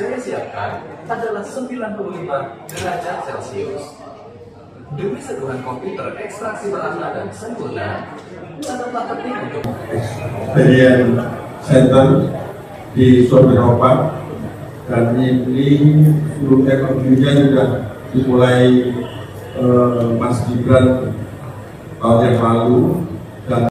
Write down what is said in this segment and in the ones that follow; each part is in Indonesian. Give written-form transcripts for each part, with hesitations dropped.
saya siapkan adalah 95 derajat Celcius. Demi sentuhan komputer ekstraksi merata dan sempurna, sangatlah penting untuk experience center di seluruh Eropa, dan ini seluruh teknologinya sudah dimulai Mas Gibran tahun yang lalu. Dan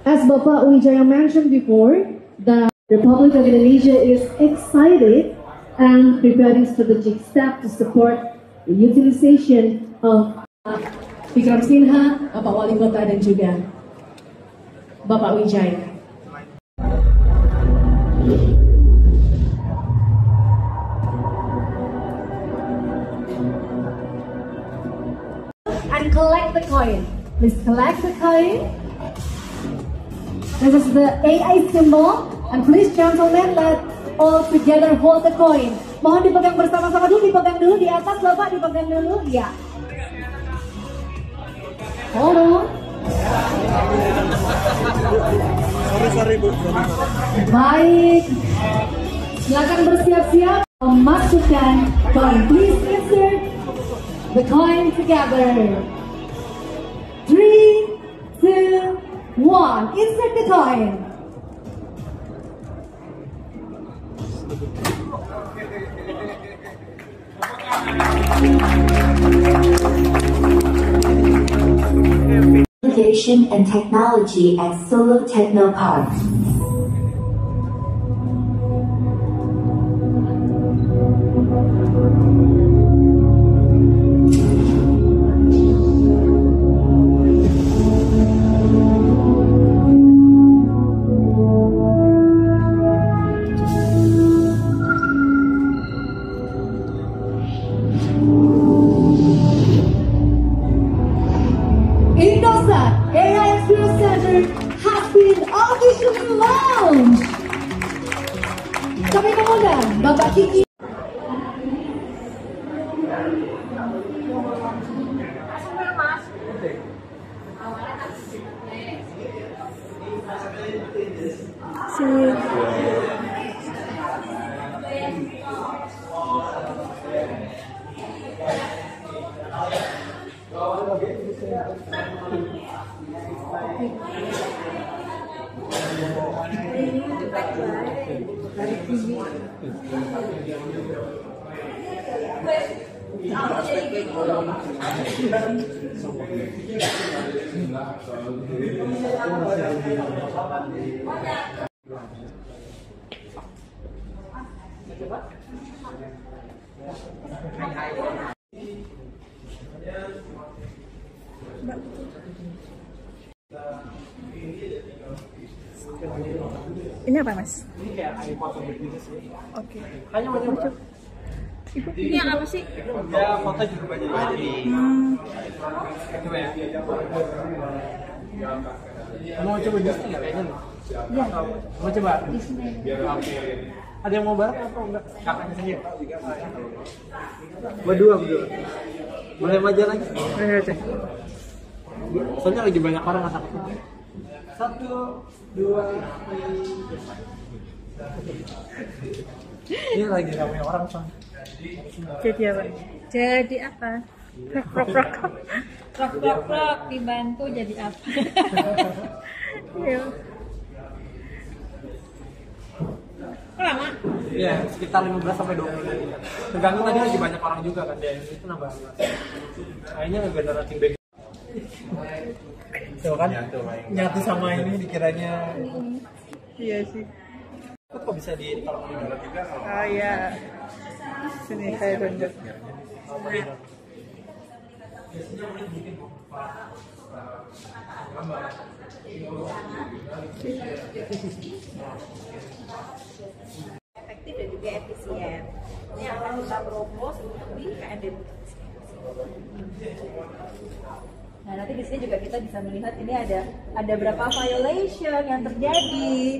as Bapak Wijaya mentioned before, the Republic of Indonesia is excited and preparing strategic steps to support the utilization of Vikram Sinha, Bapak Wali Kota dan juga Bapak Wijaya. And collect the coin. Please collect the coin. This is the AI symbol, and please gentlemen, let all together hold the coin. Mohon dipegang bersama-sama dulu, dipegang dulu di atas, Bapak, dipegang dulu, ya. Hold on. Sorry, Bu. Baik, silakan bersiap-siap memasukkan coin. Please insert the coin together. 3, 2, 1. Insert the coin. Innovation and technology at Solo Techno Park. Indosat AI Experience Center has been officially launched. Kami mengundang Bapak Kiki. Ini apa, Mas? Ini kayak iPod gitu sih. Oke. Kayaknya mau coba. Ini yang apa sih? Ya, foto juga banyak jadi. Coba ya. Mau coba Disney nggak kayaknya nih? Iya. Mau coba? Disney. Oke. Ada yang mau bareng atau enggak? Kakaknya sendiri. Berdua. Boleh maju lagi? Oke. Soalnya lagi banyak orang anak. 1, 2, 3. Ini lagi ramai orang soalnya. Jadi apa? Jadi apa? Rok, dibantu jadi apa? Iya. Lama? Iya, sekitar 15 sampai 20 menit. Tergantung tadi lagi banyak orang juga kan, dia itu nambah. Kayaknya beneran tim bag. Tuh kan, nyatu sama ini dikiranya. Iya sih. Kok bisa ditaruh di dalam juga? Oh iya. Sini saya tunjuk. Efektif dan juga efisien. Ini akan kita propose untuk di KND. Nah, nanti di sini juga kita bisa melihat ini ada berapa violation yang terjadi.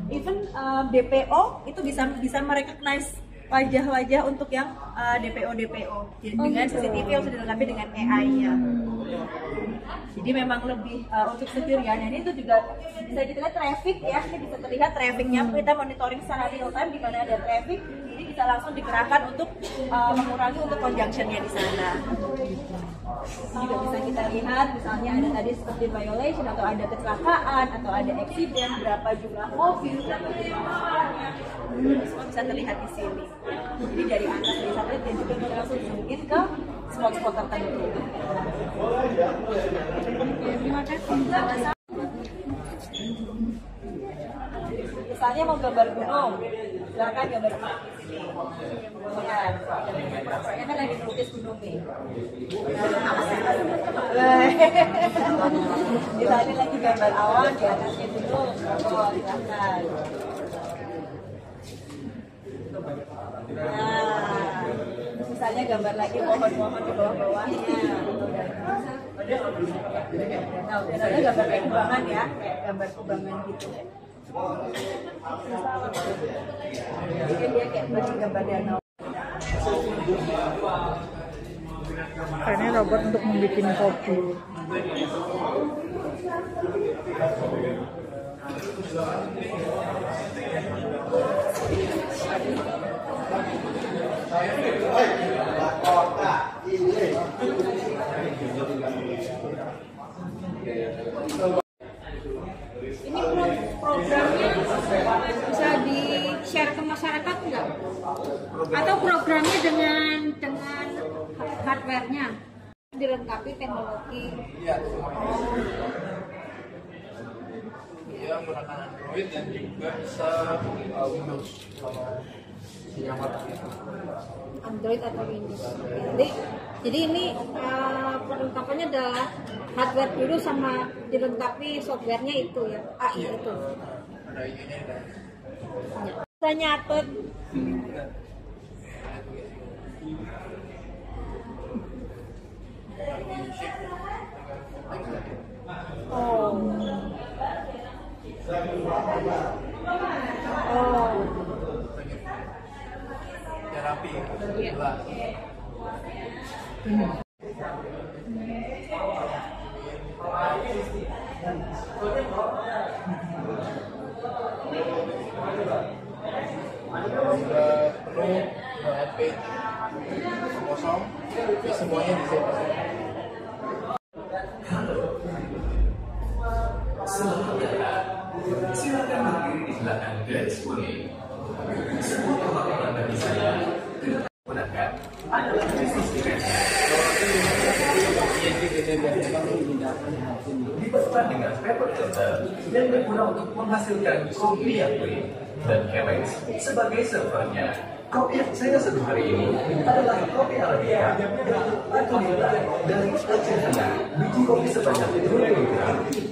Even DPO itu bisa merecognize wajah-wajah untuk yang DPO dengan CCTV yang sudah dilengkapi dengan AI-nya. Jadi memang lebih untuk secure ya. Dan itu juga bisa kita lihat traffic ya, ini bisa terlihat trafficnya. Kita monitoring secara real time di mana ada traffic, jadi bisa langsung dikerahkan untuk mengurangi untuk conjunctionnya di sana. Juga bisa kita lihat misalnya ada tadi seperti violation atau ada kecelakaan atau ada accident, berapa jumlah mobil, berapa jumlah orangnya, semua bisa terlihat di sini. Jadi dari atas dari satelit dan juga kita langsung zoom-in ke spot-spot tertentu. Terima kasih. Misalnya mau gambar gunung, silakan gambar gunung di sini. Ya, proyeknya kan lagi melukis gunung nih. Misalnya lagi gambar awan di atasnya gunung, silakan. Nah, misalnya gambar lagi pohon-pohon di bawah-bawahnya. Nah, udah ada gambar kayak kubangan ya, kayak gambar kubangan gitu. Jadi kan dia kayak bagi gambar danau. Ini robot untuk membuat kopi. Ini programnya bisa di-share ke masyarakat nggak? Atau programnya dengan hardware-nya dilengkapi teknologi? Iya, dia menggunakan Android dan juga bisa Windows kalau sinyal gitu. Android atau Windows. Jadi ini perlengkapannya adalah hardware dulu sama dilengkapi softwarenya itu ya, AI itu. Ada ininya kan. Saya nyatet. Oh. Terapi. Iya. Penuh, HP kosong, semuanya bisa. Selamat datang. Silakan berdiri di belakang garis kuning. Semua perlakuan bagi saya gunakan adalah bisnis eventnya. Dibuat dengan paper filter dan berguna untuk menghasilkan kopi yang clean dan Chemex sebagai servernya. Kopi yang saya seduh hari ini adalah kopi Arabica atau dari Aceh Tengah. Biji kopi sebanyak 2 kg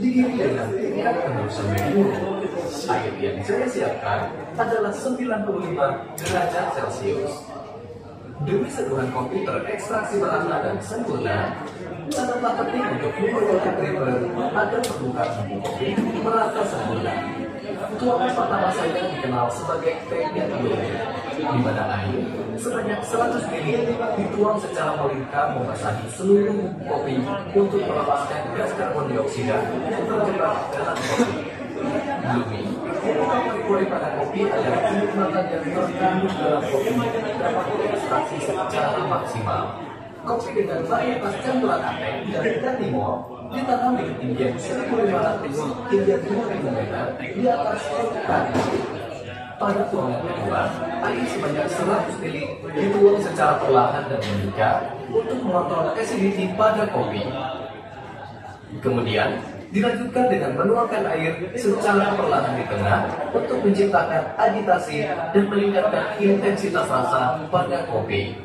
digiling dengan tingkat penerusan medium. Air yang saya siapkan adalah 95 derajat Celcius. Demi seduhan kopi terekstraksi merata dan sempurna, catatan penting untuk memperbaiki dripper agar permukaan bubuk kopi merata sempurna. Tuangan pertama saya dikenal sebagai teknik blowing, di mana air sebanyak 100 ml dituang secara melingkar membasahi seluruh bubuk kopi untuk melepaskan gas karbon dioksida yang terjebak dalam kopi. Blooming membuka pori-pori pada kopi agar kenikmatan yang terkandung dalam kopi dapat diekstraksi secara maksimal. Kopi dengan varietas campuran Ateng dan Timor ditanam di ketinggian 1.500 hingga 2.000 meter di atas permukaan. Pada tuangan kedua, air sebanyak 100 ml dituang secara perlahan dan meningkat untuk mengontrol acidity pada kopi. Kemudian, dilanjutkan dengan menuangkan air secara perlahan di tengah untuk menciptakan agitasi dan meningkatkan intensitas rasa pada kopi.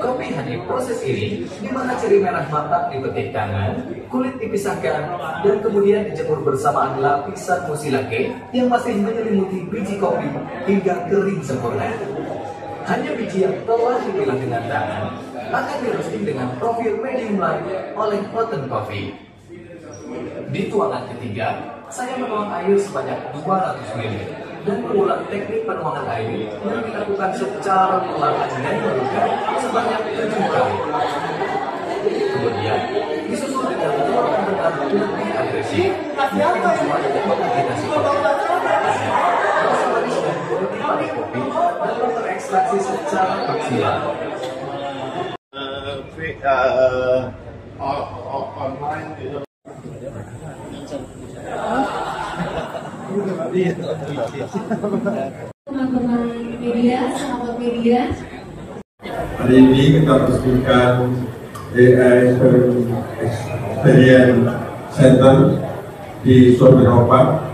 Kopi hanya proses ini, di mana ceri merah matang dipetik tangan, kulit dipisahkan, dan kemudian dijemur bersamaan lapisan mucilage yang masih menyelimuti biji kopi hingga kering sempurna. Hanya biji yang telah dipilah dengan tangan akan di-roasting dengan profil medium light oleh Houghton Coffee. Di tuangan ketiga, saya menuang air sebanyak 200 ml. dan mengulang teknik penuangan air yang dilakukan secara perlahan dan berulang sebanyak 7 kali. Kemudian disusul dengan pola pembenar lebih agresif yang menjual kombinasi kopi. Rasa manis dan gurih pada kopi dapat terekstraksi secara maksimal. Teman-teman media, sahabat media. Hari ini kita resmikan AI Experience Center di Soberopa,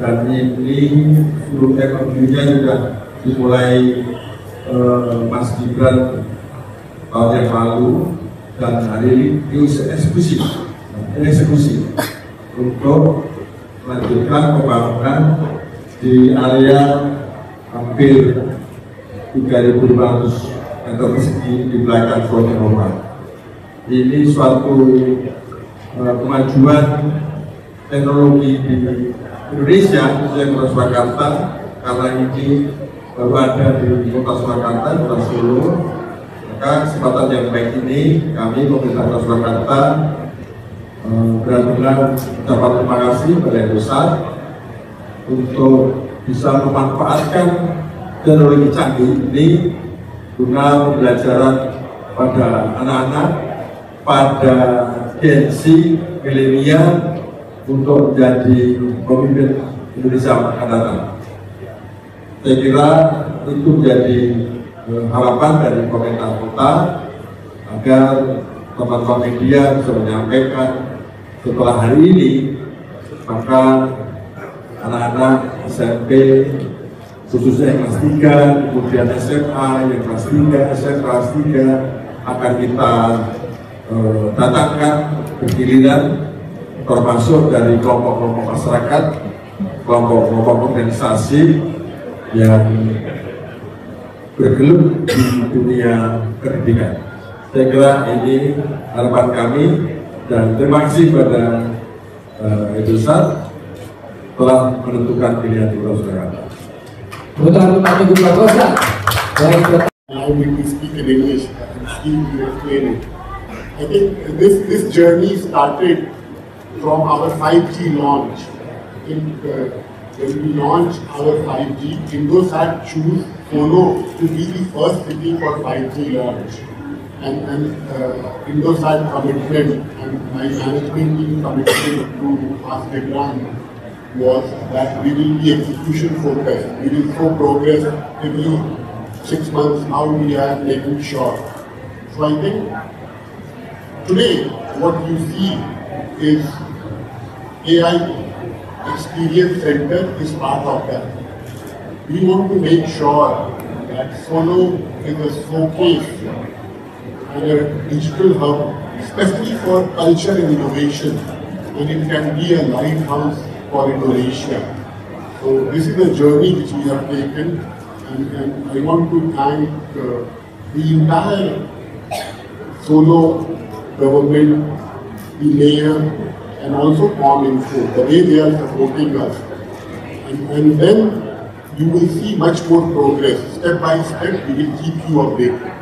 dan ini seluruh teknologinya sudah dimulai Mas Gibran tahun yang lalu, dan hari ini eksekusi untuk melanjutkan pembangunan di area hampir 3.500 meter persegi di belakang Soberopa. Ini suatu kemajuan teknologi di Indonesia, khususnya Kota Surakarta, karena ini baru ada di Kota Surakarta, Kota Solo. Maka kesempatan yang baik ini kami pemerintah Kota Surakarta benar-benar ucapan terima kasih kepada Indosat untuk bisa memanfaatkan teknologi canggih ini guna pembelajaran pada anak-anak, pada Gen Z, milenial, untuk menjadi pemimpin Indonesia akan datang. Saya kira itu menjadi harapan dari pemerintah kota agar teman-teman media bisa menyampaikan setelah hari ini, maka anak-anak SMP khususnya yang kelas 3, kemudian SMA yang kelas 3, SMA kelas 3 akan kita datangkan bergiliran, termasuk dari kelompok-kelompok masyarakat, kelompok-kelompok organisasi yang bergelut di dunia pendidikan. Saya kira ini harapan kami, dan terima kasih pada Indosat telah menentukan pilihan di Kota Surakarta. Allow me to speak in English and Steve to explain it. I think this journey started from our 5G launch. I think when we launched our 5G, Indosat chose Solo to be the first city for 5G launch. And Indosat commitment and my management team commitment to Gibran was that we will be execution focused. We will show progress every 6 months, how we are making sure. So I think today what you see is AI Experience Center is part of that. We want to make sure that Solo is a showcase and a digital hub, especially for culture and innovation, and it can be a lighthouse for Indonesia. So this is a journey which we have taken, and I want to thank the entire Solo government, the mayor, and also ComInfo, the way they are supporting us. And then you will see much more progress. Step by step, we will keep you updated.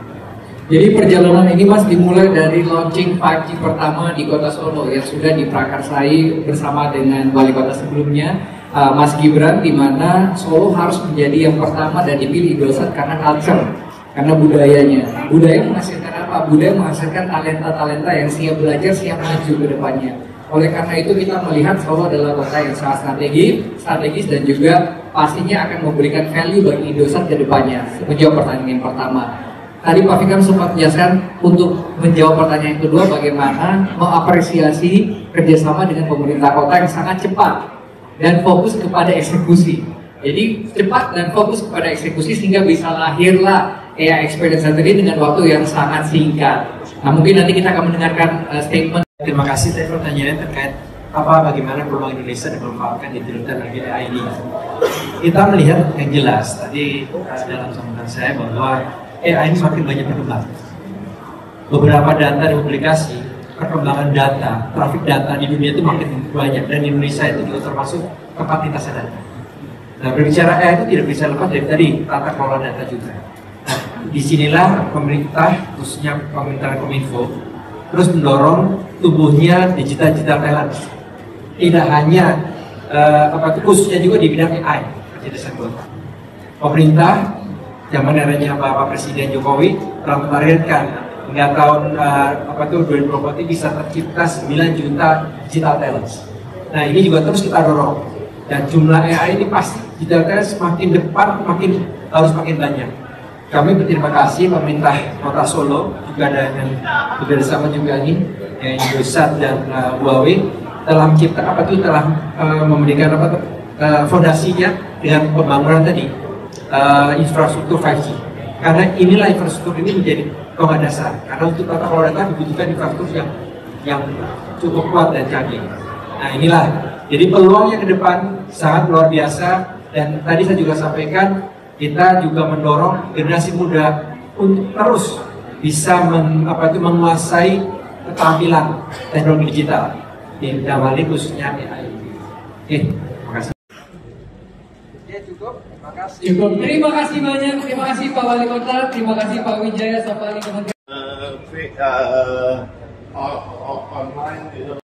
Jadi perjalanan ini Mas dimulai dari launching 5G pertama di Kota Solo yang sudah diprakarsai bersama dengan wali kota sebelumnya, Mas Gibran, di mana Solo harus menjadi yang pertama dan dipilih Indosat karena culture, karena budayanya. Budaya menghasilkan apa? Budaya menghasilkan talenta-talenta yang siap belajar, siap maju ke depannya. Oleh karena itu kita melihat Solo adalah kota yang sangat strategis dan juga pastinya akan memberikan value bagi Indosat ke depannya. Menjawab pertanyaan yang pertama. Tadi Pak Fikam sempat menjelaskan untuk menjawab pertanyaan yang kedua, bagaimana mengapresiasi kerjasama dengan pemerintah kota yang sangat cepat dan fokus kepada eksekusi. Jadi cepat dan fokus kepada eksekusi sehingga bisa lahirlah AI Experience Center ini dengan waktu yang sangat singkat. Nah mungkin nanti kita akan mendengarkan statement. Terima kasih. Tadi pertanyaannya terkait bagaimana peluang Indonesia memanfaatkan digital teknologi AI ini. Kita melihat yang jelas tadi dalam sambutan saya bahwa AI ini makin banyak berkembang. Beberapa data dan publikasi, perkembangan data, trafik data di dunia itu makin banyak, dan Indonesia itu juga termasuk tempat lintasan data. Nah, berbicara AI itu tidak bisa lepas dari tadi tata kelola data juga. Nah, disinilah pemerintah, khususnya pemerintah Kominfo, terus mendorong tumbuhnya digital talent. Tidak hanya khususnya juga di bidang AI seperti disebut. Pemerintah zaman eranya Bapak Presiden Jokowi telah menargetkan hingga tahun 2020 bisa tercipta 9 juta digital talent. Nah, ini juga terus kita dorong. Dan jumlah AI ini pasti digital talent semakin depan harus makin banyak. Kami berterima kasih pemerintah Kota Solo juga dengan bekerjasama juga ini Indosat dan Huawei telah menciptakan telah memberikan fondasinya dengan pembangunan tadi infrastruktur 5G. Karena inilah infrastruktur ini menjadi tonggak dasar. Karena untuk tata kelola data dibutuhkan infrastruktur yang cukup kuat dan canggih. Nah, inilah. Jadi peluangnya ke depan sangat luar biasa. Dan tadi saya juga sampaikan, kita juga mendorong generasi muda untuk terus bisa menguasai keterampilan teknologi digital di dalam hal ini khususnya AI. Oke, terima kasih. Ya, cukup. Terima kasih. Cukup. Terima kasih banyak. Terima kasih Pak Wali Kota. Terima kasih Pak Wijaya Sapali Kementerian. Online